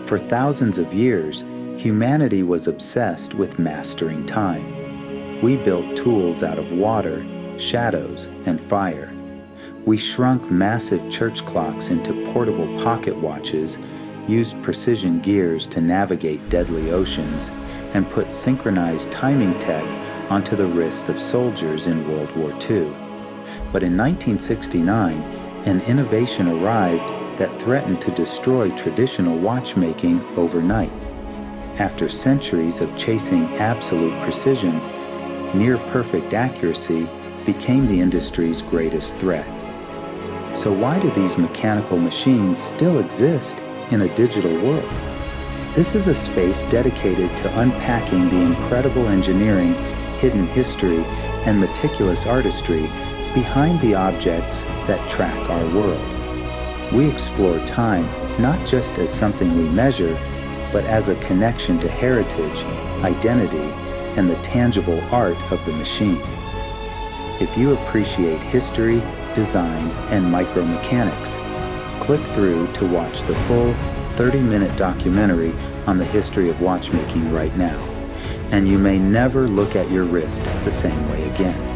For thousands of years, humanity was obsessed with mastering time. We built tools out of water, shadows, and fire. We shrunk massive church clocks into portable pocket watches, used precision gears to navigate deadly oceans, and put synchronized timing tech onto the wrists of soldiers in World War II. But in 1969, an innovation arrived that threatened to destroy traditional watchmaking overnight. After centuries of chasing absolute precision, near-perfect accuracy became the industry's greatest threat. So why do these mechanical machines still exist in a digital world? This is a space dedicated to unpacking the incredible engineering, hidden history, and meticulous artistry behind the objects that track our world. We explore time not just as something we measure, but as a connection to heritage, identity, and the tangible art of the machine. If you appreciate history, design, and micromechanics, click through to watch the full 30-minute documentary on the history of watchmaking right now, and you may never look at your wrist the same way again.